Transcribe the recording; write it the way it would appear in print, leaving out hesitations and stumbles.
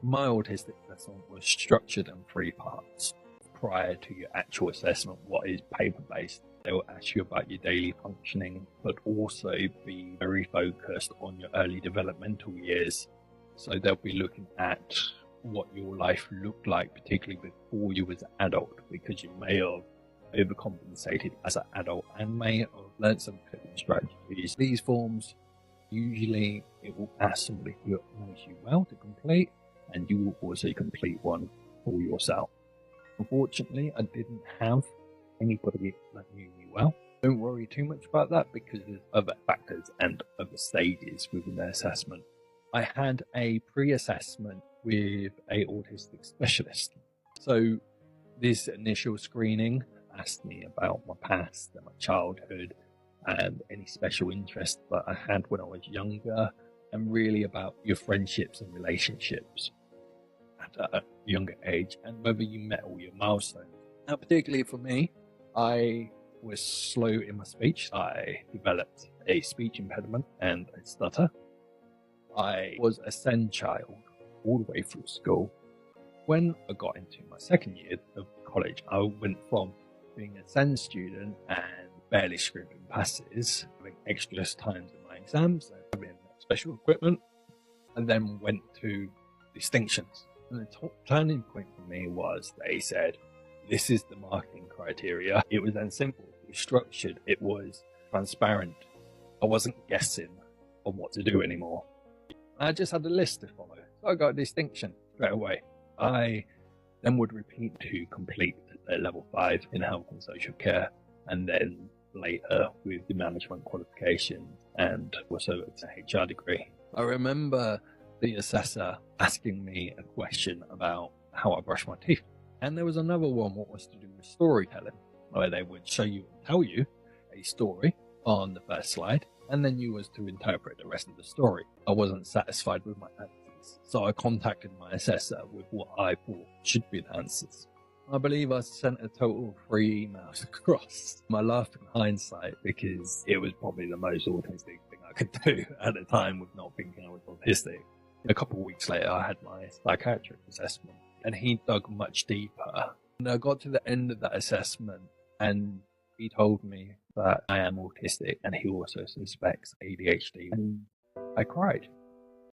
My autistic assessment was structured in 3 parts. Prior to your actual assessment, what is paper-based, they'll ask you about your daily functioning, but also be very focused on your early developmental years. So they'll be looking at what your life looked like, particularly before you was an adult, because you may have overcompensated as an adult and may have learned some coping strategies. These forms, usually it will ask somebody who knows you well to complete, and you will also complete one for yourself. Unfortunately, I didn't have anybody that knew me well. Don't worry too much about that because there's other factors and other stages within the assessment. I had a pre-assessment with a autistic specialist. So this initial screening asked me about my past and my childhood and any special interests that I had when I was younger, and really about your friendships and relationships at a younger age, and whether you met all your milestones. Now, particularly for me, I was slow in my speech. I developed a speech impediment and a stutter. I was a SEND child all the way through school. When I got into my second year of college, I went from being a SEND student and barely scribbling passes, having extra times in my exams, and having special equipment, and then went to distinctions. And the top turning point for me was they said, this is the marking criteria. It was then simple, it was structured, it was transparent. I wasn't guessing on what to do anymore. I just had a list to follow. So I got a distinction straight away. I then would repeat to complete level 5 in health and social care, and then later with the management qualifications and also a HR degree. I remember the assessor asking me a question about how I brush my teeth. And there was another one what was to do with storytelling, where they would show you and tell you a story on the first slide, and then you was to interpret the rest of the story. I wasn't satisfied with my answers, so I contacted my assessor with what I thought should be the answers. I believe I sent a total of 3 emails across. I laughed in hindsight because it was probably the most autistic thing I could do at the time with not thinking I was autistic. A couple of weeks later, I had my psychiatric assessment, and he dug much deeper. And I got to the end of that assessment, and he told me that I am autistic, and he also suspects ADHD. And I cried.